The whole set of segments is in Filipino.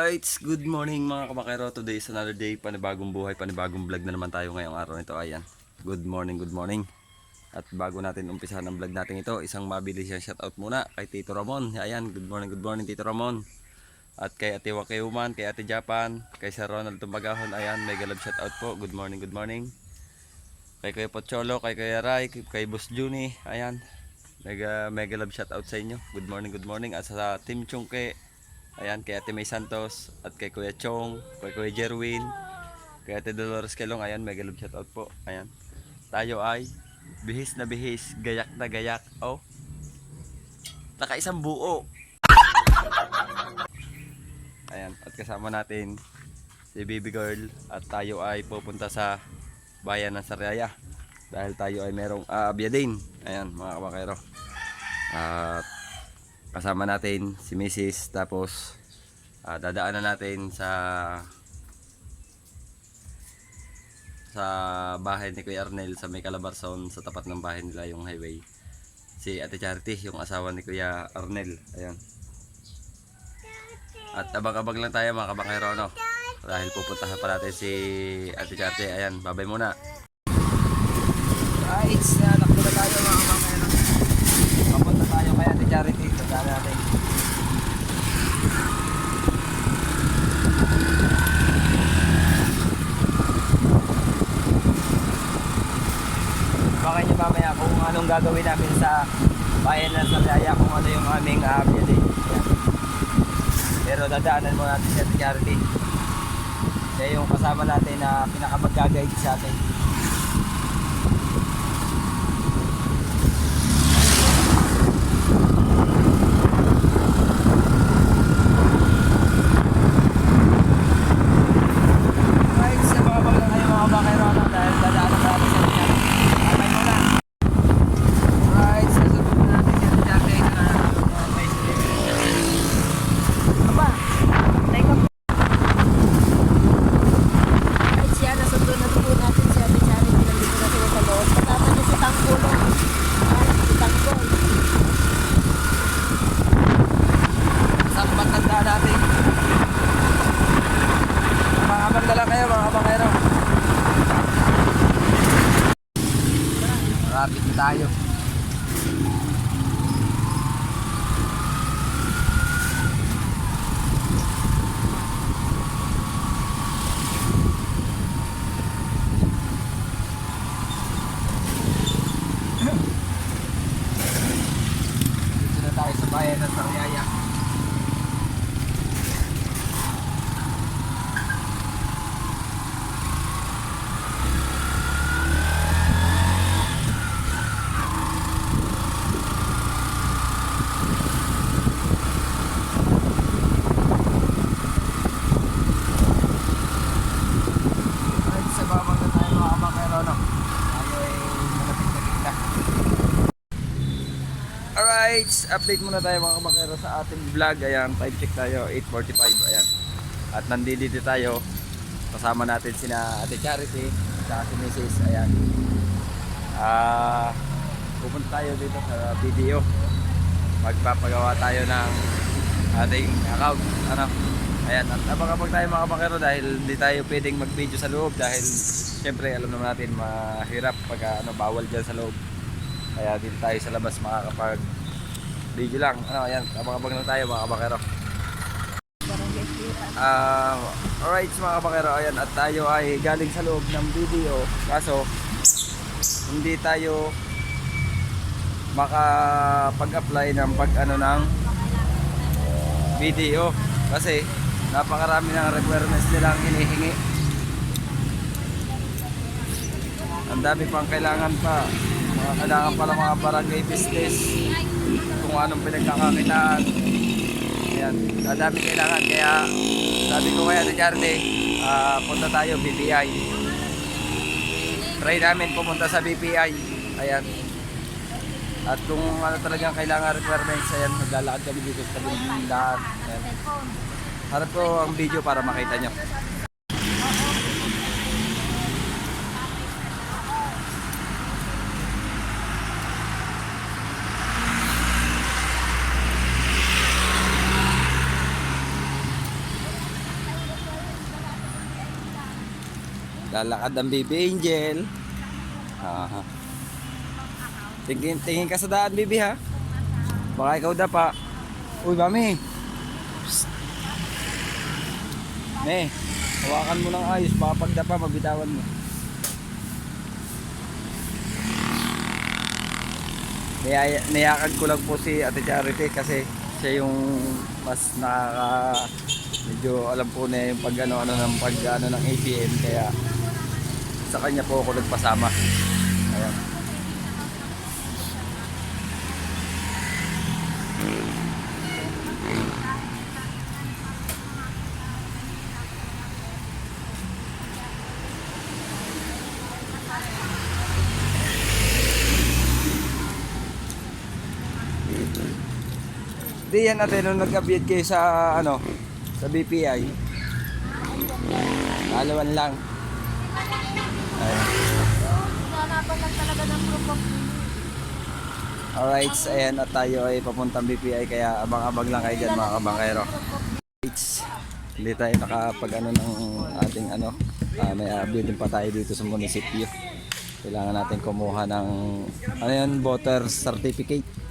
Alright, good morning mga kabakero. Today is another day, panibagong buhay, panibagong vlog na naman tayo ngayong araw nito. Ayan, good morning, good morning. At bago natin umpisahan ang vlog natin ito, isang mabilis yung shoutout muna kay Tito Ramon. Ayan, good morning Tito Ramon. At kay Ate Wakeuman, kay Ate Japan, kay Sir Ronald Tumbagahon. Ayan, mega love shoutout po, good morning, good morning. Kay Kuya Pocholo, kay Kuya Rai, kay Boss Juni. Ayan, mega love shoutout sa inyo, good morning, good morning. At sa Team Chungke, ayan, kay Ate May Santos at kay Kuya Chong, kay Kuya Jerwin, kay Ate Dolores Kelong. Ayan, mega love shoutout po. Ayan, tayo ay bihis na bihis, gayak na gayak. Oh, nakaisang buo. Ayan, at kasama natin si Baby Girl. At tayo ay pupunta sa bayan ng Sariaya dahil tayo ay merong aabya din. Ayan mga kabakero. At kasama natin si Mrs. Tapos dadaanan natin sa bahay ni Kuya Arnel sa may Calabarzon, sa tapat ng bahay nila yung highway. Si Ate Charity, yung asawa ni Kuya Arnel. Ayan. At abang-abang lang tayo mga kabakero, no? Dahil pupuntahan pa natin si Ate Charity. Ayan, babay muna. Right, nakto na tayo mga kabakero. Papunta tayo kay Ate Charity. Tandaan natin. Baka nyo mamaya kung anong gagawin namin sa bayan ng Sariaya, kung ano yung aming ability. Pero dadaanan mo natin si Ate Charity. Siya yung kasama natin na pinakamag-guide sa atin. Right, sa mga baglang kayo mga bakero, dahil dadaanan natin si Ate Charity. Abay mo na. Right, sasagot na natin si Ate Charity na may aba, teka po. Right, siya, nasundo na po natin si Ate Charity. Nandito na sila sa loob. Kasama niya si Tanggolo. Si Tanggol. Saan matanda natin? Mga lang kayo mga bakero. Rapid na tayo. Dito na tayo sa bayan ng Sariaya. Right, sa babang na tayo mga kabakero, no? Tayo ay malapit na. Alright, update muna tayo mga kabakero sa ating vlog. Ayan, time check tayo, 8:45. Ayan. At nandito tayo. Kasama natin sina Ate Charity at si Mrs. Ayan. Pupunta tayo dito sa video. Magpapagawa tayo ng ating account. Ano? Ayan, at abang-abang tayo mga kabakero dahil hindi tayo pwedeng mag-video sa loob dahil syempre alam naman natin mahirap pag bawal dyan sa loob. Kaya dito tayo sa labas makakapag video lang. Ano, ayan, abang-abang lang tayo mga kabakero. Alright mga kabakero, ayan, at tayo ay galing sa loob ng video. Kaso hindi tayo makapag-apply ng ng video kasi napakarami ng requirements nilang hinihingi. Ang dami pang kailangan pa. Kailangan pala mga barangay business, kung anong pinagkakakitaan. Ayan, ang dami kailangan. Kaya sabi ko kaya Ate Charity, punta tayo BPI. Try namin pumunta sa BPI. Ayan. At kung ano talagang kailangan requirements, ayan, maglalakad kami dito sa tabi lahat. Ayan. Harap ko ang video para makita nyo. Lalakad ang baby angel. Aha. Tingin ka sa daan, baby, ha? Baka ikaw pa. Uy, mami. Psst. Me, hawakan mo ng ayos. Baka pagdapa, mabitawan mo. Niyakan ko lang po si Ate Charity kasi siya yung mas medyo alam po na yung pag ano ng ATM, kaya sa kanya po ako nagpasama. Ayan. Di yan natin nung nag-update kayo sa sa BPI. Alawan lang. Ayan. Hanapan lang talaga ng proof of Alright, ayan at tayo ay papuntang BPI, kaya abang-abang lang kayo dyan mga kabangkero. Hindi tayo nakapag ng ating may building pa tayo dito sa munisipyo. Kailangan natin kumuha ng voter certificate.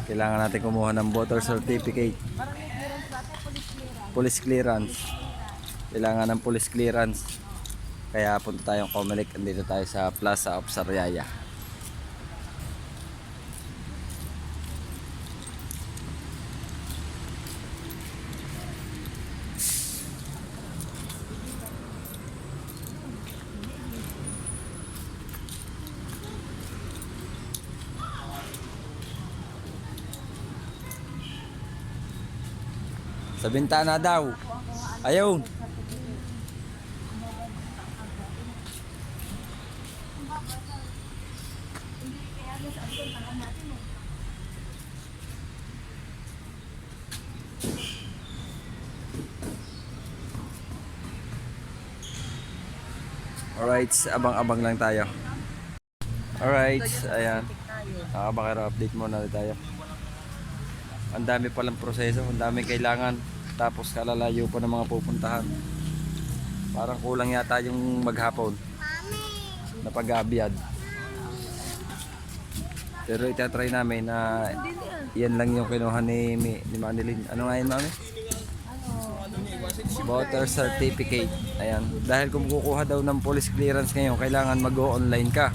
Kailangan natin kumuha ng voter certificate. Police clearance. Kailangan ng police clearance. Kaya punta tayong Comelec. Andito tayo sa Plaza of Sariaya. Sa bintana daw. Ayun. Alright, abang-abang lang tayo. Alright, ayan. Nakabakero, update muna tayo. Ang dami palang proseso, ang dami kailangan. Tapos kalalayo pa ng mga pupuntahan. Parang kulang yata yung maghapon na pag-aabyad. Pero itatry namin na yan lang yung kinuha ni Manilyn. Ano nga yun, mami? Voter certificate. Ayan. Dahil kung kukuha daw ng police clearance ngayon, kailangan mag-o-online ka.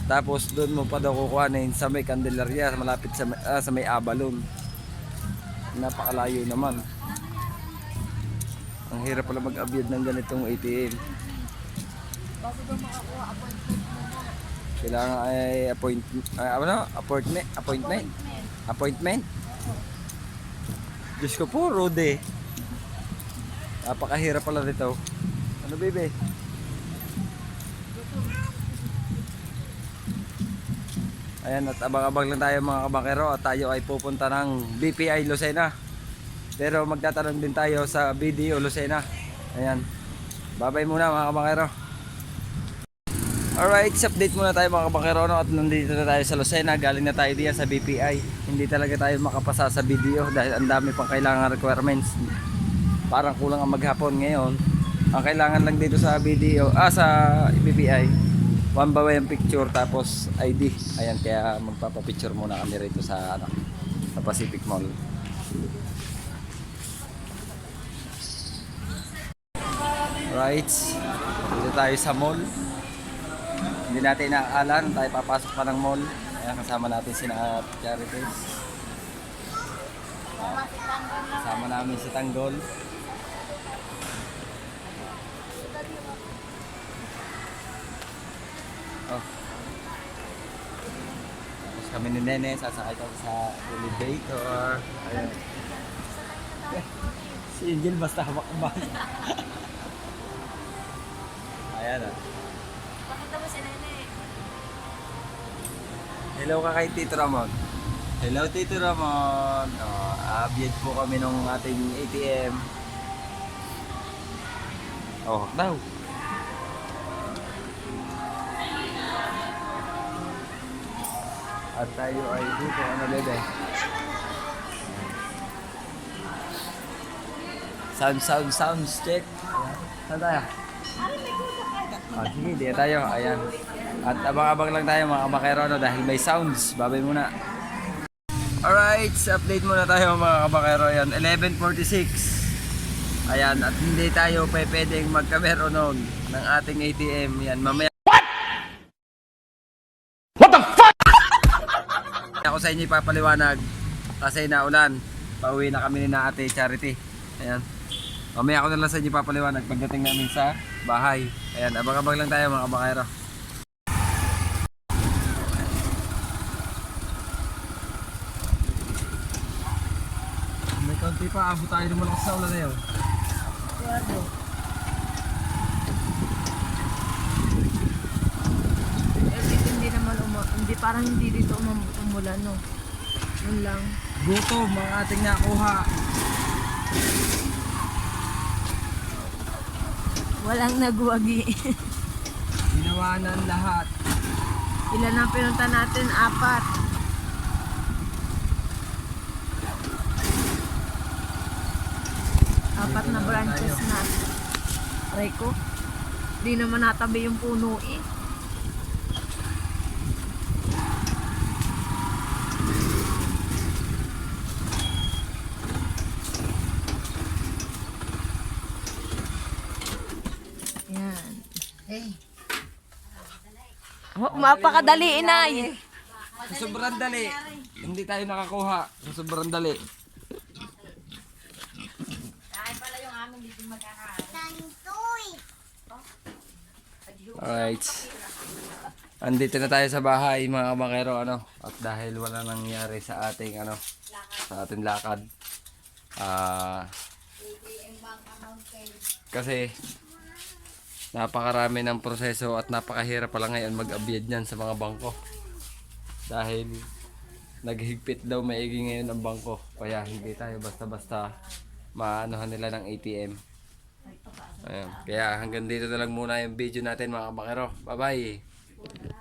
Tapos doon mo pa daw kukuhanin sa may Candelaria, malapit sa may Abalon. Napakalayo naman. Ang hirap pala mag-abyad ng ganitong ATM. bago daw makakuha appointment muna. Kailangan ay appointment. Diyos ko po, Rude. Napakahirap pala dito. Ano, bebe? Ayan, at abang-abang lang tayo mga kabakero, at tayo ay pupunta ng BPI Lucena. Pero magtatanong din tayo sa BDO Lucena. Ayan. Bye-bye muna mga kabakero. Alright, update muna tayo mga kabakero, at nandito na tayo sa Lucena. Galing na tayo diyan sa BPI. Hindi talaga tayo makapasa sa BDO dahil ang dami pang kailangan requirements. Parang kulang ang maghapon ngayon. Ang kailangan lang dito sa BDO, sa BPI, one by one picture tapos ID. Ayan, kaya magpapapicture muna kami rito sa sa Pacific Mall. Right, dito tayo sa mall. Hindi natin naakalan, tayo papasok pa ng mall. Ayan, kasama natin sina Charity. Kasama namin si Tanggol. Oh. Tapos kami ni Nene, sasakay tayo sa elevator. Ayan. Si Angel basta hawak-hawak. Ayan ah. Pakita mo si Nene. Hello ka kay Tito Ramon. Hello Tito Ramon. Abyad po kami nung ating ATM. Oh, daw. At tayo ay dito, bebe? Sounds check. Saan tayo? Sige, di tayo. Ayan. At abang-abang lang tayo mga kabakero no, dahil may sounds. Babay muna. Alright, update muna tayo mga kabakero. Ayan, 11:46. Ayan, at hindi tayo pwedeng magkamero noon ng ating ATM. Yan, mamaya. What the fuck? Ako sa inyo ipapaliwanag kasi naulan. Pauwi na kami ni na Ate Charity. Ayan. Mamaya ako na lang sa inyo ipapaliwanag pagdating namin sa bahay. Ayan, abang-abang lang tayo mga kabakero. May konti pa, abot tayo ng malakas sa ulan na yun. Claro. Eh, dito hindi naman hindi parang hindi dito umulan, no? Yun lang. Gutom ang ating nakuha. Walang nagwagi. Ginawa na ang lahat. Ilan ang pinunta natin? 4. Apat na branches na. Aray ko. Di naman natabi yung puno eh. Yan. Oh, mapakadali, inay. Sa sobrang dali. Hindi tayo nakakuha. Sa sobrang dali. Alright. Andito na tayo sa bahay mga kabakero ano. At dahil wala nangyari sa ating ano, sa ating lakad. Kasi napakarami ng proseso at napakahirap pala ngayon mag-abyad niyan sa mga bangko. Dahil naghigpit daw maigi ngayon ang bangko. Kaya hindi tayo basta-basta maanuhan nila ng ATM. Ayan. Kaya hanggang dito na lang muna yung video natin mga kabakero. Bye bye!